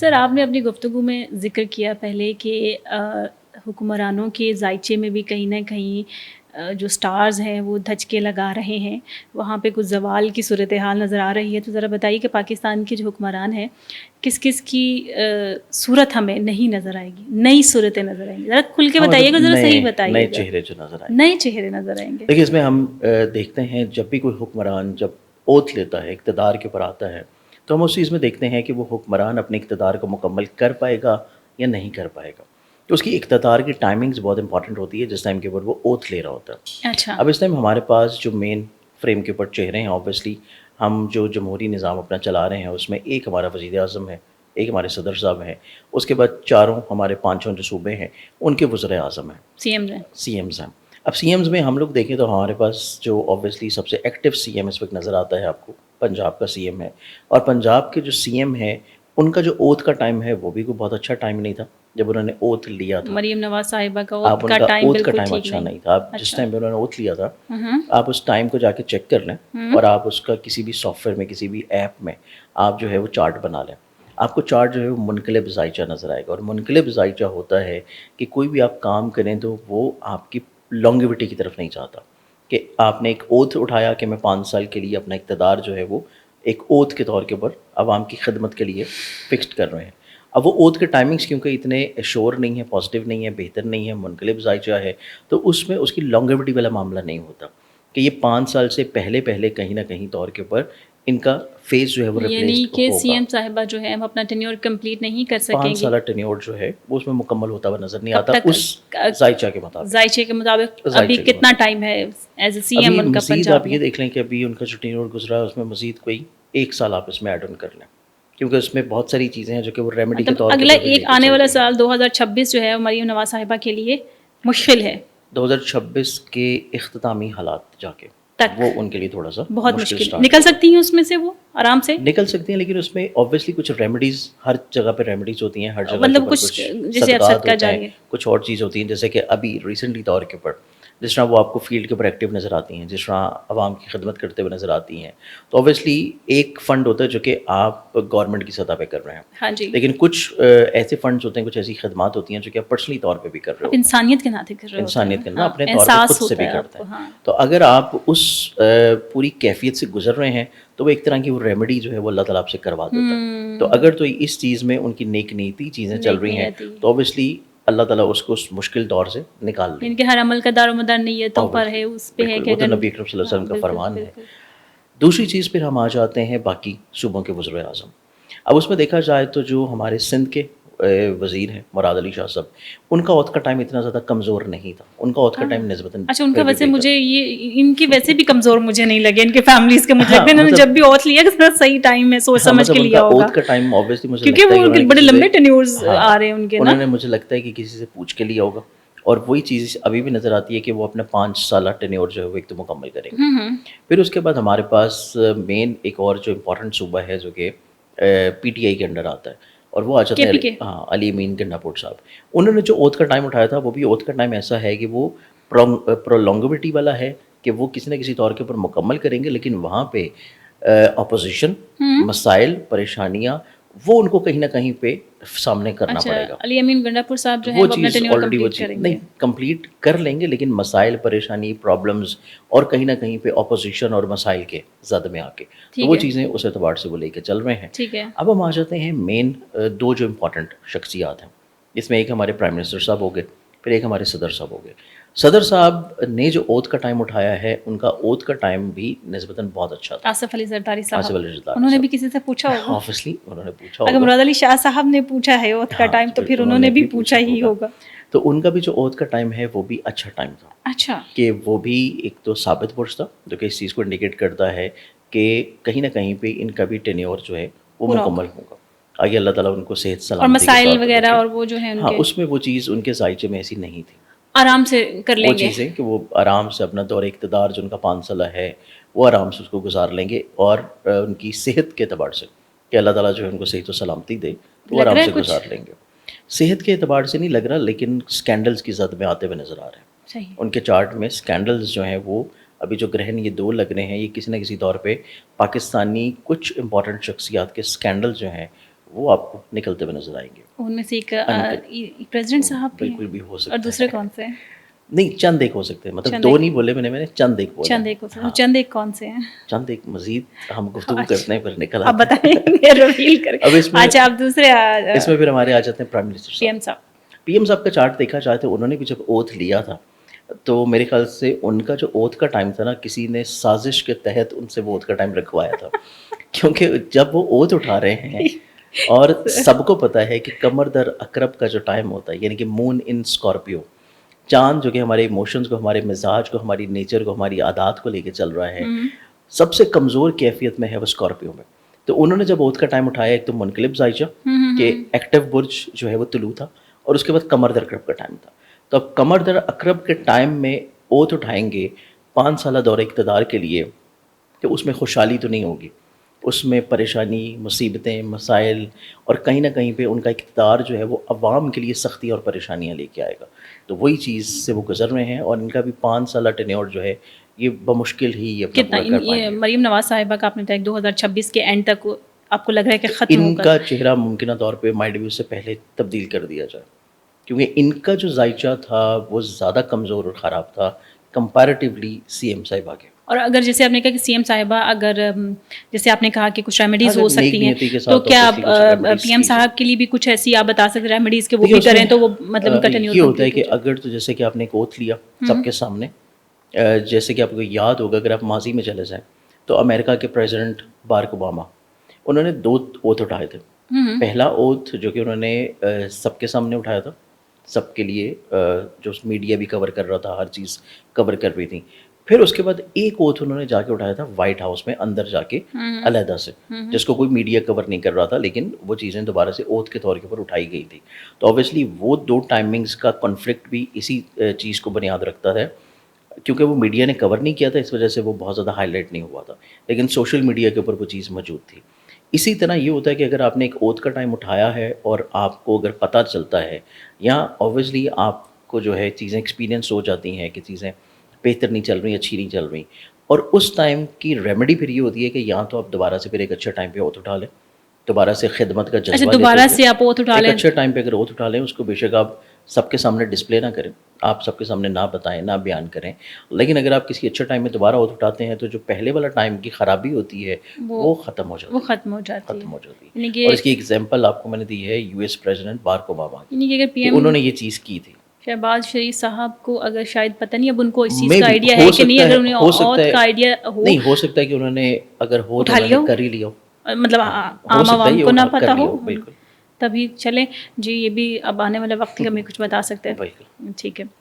سر آپ نے اپنی گفتگو میں ذکر کیا پہلے کہ حکمرانوں کے ذائچے میں بھی کہیں نہ کہیں جو سٹارز ہیں وہ دھچکے لگا رہے ہیں، وہاں پہ کچھ زوال کی صورتحال نظر آ رہی ہے. تو ذرا بتائیے کہ پاکستان کے جو حکمران ہیں کس کس کی صورت ہمیں نہیں نظر آئے گی، نئی صورتیں نظر آئیں گی؟ ذرا کھل کے بتائیے گا، ذرا صحیح بتائیے. نئے چہرے جو نظر آئیں، نئے چہرے نظر آئیں گے. دیکھیے اس میں ہم دیکھتے ہیں جب بھی کوئی حکمران جب اوتھ لیتا ہے، اقتدار کے اوپر آتا ہے، تو ہم اس چیز میں دیکھتے ہیں کہ وہ حکمران اپنے اقتدار کو مکمل کر پائے گا یا نہیں کر پائے گا. تو اس کی اقتدار کی ٹائمنگز بہت امپورٹنٹ ہوتی ہے جس ٹائم کے اوپر وہ اوتھ لے رہا ہوتا ہے. اچھا. اب اس ٹائم ہمارے پاس جو مین فریم کے اوپر چہرے ہیں، اوبویسلی ہم جو جمہوری نظام اپنا چلا رہے ہیں اس میں ایک ہمارا وزیر اعظم ہے، ایک ہمارے صدر صاحب ہیں، اس کے بعد چاروں ہمارے پانچوں جو صوبے ہیں ان کے وزراء اعظم ہیں، سی ایمز ہیں. اب سی ایمز میں ہم لوگ دیکھیں تو ہمارے پاس جو اوبویسلی سب سے ایکٹیو سی ایم اس وقت نظر آتا ہے آپ کو پنجاب کا سی ایم ہے. اور پنجاب کے جو سی ایم ہے ان کا جو اوتھ کا ٹائم ہے وہ بھی کوئی بہت اچھا ٹائم نہیں تھا. جب انہوں نے اوتھ لیا تھا، مریم نواز صاحبہ کا آپ ان کا اوتھ کا ٹائم اچھا نہیں تھا. آپ جس ٹائم پہ انہوں نے اوتھ لیا تھا آپ اس ٹائم کو جا کے چیک کر لیں اور آپ اس کا کسی بھی سافٹ ویئر میں کسی بھی ایپ میں آپ جو ہے وہ چارٹ بنا لیں. آپ کو چارٹ جو ہے وہ منقلب ذائچہ نظر آئے گا. اور منقلب ذائچہ ہوتا ہے کہ کوئی بھی آپ کام کریں تو وہ آپ کی لانگیوٹی کی طرف نہیں چاہتا. کہ آپ نے ایک اوتھ اٹھایا کہ میں 5 سال کے لیے اپنا اقتدار جو ہے وہ ایک اوتھ کے طور کے اوپر عوام کی خدمت کے لیے فکسڈ کر رہے ہیں. اب وہ اوتھ کے ٹائمنگز کیونکہ اتنے شور نہیں ہے، پازیٹیو نہیں ہے، بہتر نہیں ہے، منقلب ذائچہ ہے، تو اس میں اس کی لانگیوٹی والا معاملہ نہیں ہوتا کہ یہ 5 سال سے پہلے کہیں نہ کہیں طور کے اوپر ان کا فیس جو ہے وہ ریپلیس یعنی کہ ہوگا. سی ایم صاحبہ جو ہے ہم اپنا ٹینیور کمپلیٹ نہیں کر سکیں 5 گے. سالہ ٹینیور جو ہے وہ اس میں مکمل ہوتا ہوا نظر نہیں کب آتا تک اس ذائچہ کے مطابق. ذائچے کے مطابق ابھی کتنا ٹائم ہے ایز اے سی ایم ابھی ان کا مزید پنجاب آپ یہ دیکھ لیں کہ ابھی ان کا جو ٹینیور گزرا ہے اس میں مزید کوئی 1 سال آپ اس میں ایڈ آن کر لیں کیونکہ اس میں بہت ساری چیزیں ہیں جو کہ وہ ریمیڈی کے طور اگلا ایک آنے والا سال 2026 جو ہے مریم نواز صاحبہ کے لیے مشکل ہے. 2026 کے اختتامی حالات جا کے وہ ان کے لیے تھوڑا سا بہت مشکل. نکل سکتی ہیں اس میں سے، وہ آرام سے نکل سکتی ہیں، لیکن اس میں اوبویسلی کچھ ریمیڈیز ہر جگہ پہ ریمیڈیز ہوتی ہیں، ہر جگہ مطلب کچھ جیسے صدقات ہوتے ہیں، کچھ اور چیز ہوتی ہیں جیسے کہ ابھی ریسنٹلی طور کے اوپر جس طرح وہ آپ کو فیلڈ کے اوپر ایکٹیو نظر آتی ہیں، جس طرح عوام کی خدمت کرتے ہوئے نظر آتی ہیں. تو اوبویسلی ایک فنڈ ہوتا ہے جو کہ آپ گورنمنٹ کی سطح پہ کر رہے ہیں. ہاں جی. لیکن کچھ ایسے فنڈز ہوتے ہیں، کچھ ایسی خدمات ہوتی ہیں جو کہ آپ پرسنلی طور پہ بھی کر رہے ہو، انسانیت کے ناطے کر رہے ہو، انسانیت کے نا اپنے طور پہ خود سے بھی کرتے ہیں. تو اگر آپ اس پوری کیفیت سے گزر رہے ہیں تو وہ ایک طرح کی وہ ریمیڈی جو ہے وہ اللہ تعالیٰ آپ سے کروا دیتا ہے. تو اگر تو اس چیز میں ان کی نیک نیتی چیزیں چل رہی ہیں تو اوبویسلی اللہ تعالیٰ اس کو اس مشکل دور سے نکال لیں. ان کے ہر عمل کا دار و مدار نیتوں پر ہے، اس پہ ہے کہ اگر نبی اکرم صلی اللہ علیہ وسلم کا فرمان ہے. دوسری چیز پھر ہم آ جاتے ہیں باقی صوبوں کے وزراء اعظم. اب اس میں دیکھا جائے تو جو ہمارے سندھ کے وزیر ہیں مراد علی شاہ صاحب، ان کا اوتھ کا ٹائم اتنا زیادہ کمزور نہیں تھا. ان کا اوتھ کا ٹائم نسبتاً اچھا ان کا ویسے مجھے یہ ان کی ویسے بھی کمزور مجھے نہیں لگے، ان کے فیملیز کے مجھے لگتا ہے انہوں نے جب بھی اوتھ لیا کہ صحیح ٹائم میں سوچ سمجھ کے لیا ہوگا. اوتھ کا ٹائم اوبویسلی مجھے کیونکہ وہ بڑے لمبے ٹینیورز آ رہے ہیں ان کے، انہوں نے مجھے لگتا ہے کہ کسی سے پوچھ کے لیا ہوگا. اور وہی چیز ابھی بھی نظر آتی ہے کہ وہ اپنا 5 سالہ ٹینیور جو ہے وہ ایک تو مکمل کریں گے. پھر اس کے بعد ہمارے پاس مین ایک اور جو امپورٹنٹ صوبہ ہے جو کہ پی ٹی آئی کے انڈر آتا ہے اور وہ آ جاتا ہے علی امین گنڈاپور صاحب. انہوں نے جو اوتھ کا ٹائم اٹھایا تھا وہ بھی اوتھ کا ٹائم ایسا ہے کہ وہ پرولونگیوٹی والا ہے کہ وہ کسی نہ کسی طور کے اوپر مکمل کریں گے، لیکن وہاں پہ اپوزیشن مسائل پریشانیاں وہ ان کو کہیں نہ کہیں پہ سامنے کرنا پڑے گا. علی امین گنڈاپور صاحب جو ہے وہ چیز آلریڈی وہ چیز نہیں کمپلیٹ کر لیں گے، لیکن مسائل پریشانی پرابلمز اور کہیں نہ کہیں پہ اپوزیشن اور مسائل کے زد میں آ کے تو وہ چیزیں اس اعتبار سے وہ لے کے چل رہے ہیں. اب ہم آ جاتے ہیں مین 2 جو امپورٹنٹ شخصیات ہیں، اس میں ایک ہمارے پرائم منسٹر صاحب ہو گئے، پھر ایک ہمارے صدر صاحب ہو گئے. صدر صاحب نے جو اوتھ کا ٹائم اٹھایا ہے ان کا اوتھ کا ٹائم بھی نسبتاً بہت اچھا تھا. آصف علی زرداری صاحب، آصف علی زرداری انہوں نے بھی کسی سے پوچھا ہوگا، آبویسلی انہوں نے پوچھا ہوگا. اگر مراد علی شاہ صاحب نے پوچھا ہے اوتھ کا ٹائم تو پھر انہوں نے بھی پوچھا ہی ہوگا. تو ان کا بھی جو اوتھ کا ٹائم ہے وہ بھی اچھا ٹائم تھا. اچھا کہ وہ بھی ایک تو ثابت پرس تھا جو کہ اس چیز کو انڈیکیٹ کرتا ہے کہ کہیں نہ کہیں پہ ان کا بھی ٹینیور جو ہے وہ مکمل ہوگا. آگے اللہ تعالیٰ ان کو صحت سلامتی اور مسائل وغیرہ اور وہ جو ہیں ہاں اس میں وہ چیز ان کے ذائچے میں ایسی نہیں تھی، آرام سے کر لیں گے. وہ چیزیں کہ وہ آرام سے اپنا دور اقتدار جو ان کا 5 سالہ ہے وہ آرام سے اس کو گزار لیں گے. اور ان کی صحت کے اعتبار سے کہ اللہ تعالیٰ جو ہے ان کو صحت و سلامتی دے تو وہ آرام سے گزار لیں گے. صحت کے اعتبار سے نہیں لگ رہا، لیکن اسکینڈلز کی زد میں آتے ہوئے نظر آ رہے ہیں. ان کے چارٹ میں اسکینڈلز جو ہیں وہ ابھی جو گرہن یہ 2 لگ رہے ہیں، یہ کسی نہ کسی طور پہ پاکستانی کچھ امپورٹنٹ شخصیات کے اسکینڈل جو ہیں وہ آپ کو نکلتے ہوئے نظر آئیں گے. ان میں سے ایک پریزیڈنٹ صاحب بھی بالکل بھی ہو سکتا اور دوسرے کون سے ہیں؟ نہیں, چند ایک ہو سکتے ہیں, مطلب دو نہیں بولے میں نے, چند ایک بولا. چند ایک ہو سکتے ہیں. چند ایک کون سے ہیں؟ چند ایک مزید ہم گفتگو کرتے ہیں پھر نکل آپ بتائیں گے, ریویل کریں. اچھا آپ دوسرے اس میں پھر ہمارے آ جاتے ہیں پرائم منسٹر پی ایم صاحب. پی ایم صاحب کا چارٹ دیکھا چاہتے, انہوں نے بھی جب اوتھ لیا تھا تو میرے خیال سے ان کا جو اوتھ کا ٹائم تھا نا, کسی نے سازش کے تحت ان سے وہ اوتھ کا ٹائم رکھوایا تھا. کیونکہ جب وہ اوتھ اٹھا رہے ہیں اور سب کو پتہ ہے کہ قمر در عقرب کا جو ٹائم ہوتا ہے, یعنی کہ مون ان اسکارپیو, چاند جو کہ ہمارے ایموشنز کو, ہمارے مزاج کو, ہماری نیچر کو, ہماری عادات کو لے کے چل رہا ہے, سب سے کمزور کیفیت میں ہے وہ اسکارپیو میں. تو انہوں نے جب اوتھ کا ٹائم اٹھایا, ایک تو منقلب زائچہ کہ ایکٹیو برج جو ہے وہ طلوع تھا, اور اس کے بعد قمر در عقرب کا ٹائم تھا. تو اب قمر در عقرب کے ٹائم میں اوتھ اٹھائیں گے 5 سالہ دور اقتدار کے لیے, تو اس میں خوشحالی تو نہیں ہوگی, اس میں پریشانی, مصیبتیں, مسائل, اور کہیں نہ کہیں پہ ان کا اقتدار جو ہے وہ عوام کے لیے سختی اور پریشانیاں لے کے آئے گا. تو وہی چیز سے وہ گزر رہے ہیں, اور ان کا بھی 5 سالہ ٹینیور جو ہے یہ بمشکل ہی یہ کتنا مریم نواز صاحبہ کا آپ نے 2026 کے اینڈ تک آپ کو لگ رہا ہے کہ ختم ہوگا؟ ان کا چہرہ ممکنہ طور پہ مائی ڈیبیو سے پہلے تبدیل کر دیا جائے, کیونکہ ان کا جو ذائچہ تھا وہ زیادہ کمزور اور خراب تھا کمپیریٹیولی سی ایم صاحبہ کے. اور اگر جیسے آپ نے کہا کہ سی ایم صاحبہ اگر جیسے آپ نے کہا کہ کچھ ریمیڈیز ہو سکتی ہیں, تو کیا پی ایم صاحب کے لیے بھی کچھ ایسی آپ بتا سکتے ریمیڈیز کہ وہ بھی کریں تو وہ مطلب کنٹینیو یہ ہوتا ہے کہ اگر تو جیسے کہ آپ نے ایک اوتھ لیا سب کے سامنے, جیسے کہ آپ کو یاد ہوگا اگر آپ ماضی میں چلے جائیں تو امریکہ کے پریزیڈنٹ بارک اوباما, انہوں نے 2 اوتھ اٹھائے تھے. پہلا اوتھ جو کہ انہوں نے سب کے سامنے اٹھایا تھا, سب کے لیے, جو میڈیا بھی کور کر رہا تھا, ہر چیز کور کر رہی تھی. پھر اس کے بعد ایک اوتھ انہوں نے جا کے اٹھایا تھا وائٹ ہاؤس میں اندر جا کے علیحدہ سے, جس کو کوئی میڈیا کور نہیں کر رہا تھا, لیکن وہ چیزیں دوبارہ سے اوتھ کے طور کے اوپر اٹھائی گئی تھی. تو اوبیسلی وہ 2 ٹائمنگز کا کنفلکٹ بھی اسی چیز کو بنیاد رکھتا ہے, کیونکہ وہ میڈیا نے کور نہیں کیا تھا, اس وجہ سے وہ بہت زیادہ ہائی لائٹ نہیں ہوا تھا, لیکن سوشل میڈیا کے اوپر وہ چیز موجود تھی. اسی طرح یہ ہوتا ہے کہ اگر آپ نے ایک اوتھ کا ٹائم اٹھایا ہے اور آپ کو اگر پتہ چلتا ہے, یا اوبیسلی آپ کو جو ہے چیزیں ایکسپیرینس ہو جاتی ہیں کہ چیزیں بہتر نہیں چل رہی, اچھی نہیں چل رہی, اور اس ٹائم کی ریمیڈی پھر یہ ہوتی ہے کہ یا تو آپ دوبارہ سے پھر ایک اچھے ٹائم پہ اوتھ اٹھا لیں, دوبارہ سے خدمت کا جذبہ, دوبارہ سے آپ اوتھ اٹھا لیں, اچھے ٹائم پہ اگر اوتھ اٹھا لیں, اس کو بے شک آپ سب کے سامنے ڈسپلے نہ کریں, آپ سب کے سامنے نہ بتائیں, نہ بیان کریں, لیکن اگر آپ کسی اچھے ٹائم میں دوبارہ اوتھ اٹھاتے ہیں تو جو پہلے والا ٹائم کی خرابی ہوتی ہے وہ ختم ہو جاتی ہے. اور اس کی ایگزامپل آپ کو میں نے دی ہے U S president Barack Obama کی, انہوں نے یہ چیز کی تھی. شہباز شریف صاحب کو اگر شاید پتہ نہیں اب ان کو اس چیز کا آئیڈیا ہے کہ نہیں, اگر انہیں اوتھ کا آئیڈیا ہو, نہیں ہو سکتا ہے کہ انہوں نے اگر ہو تو کر ہی لیا, مطلب عام عوام کو نہ پتہ ہو, تبھی چلیں جی. یہ بھی اب آنے والے وقت ہمیں کچھ بتا سکتے ہیں. ٹھیک ہے.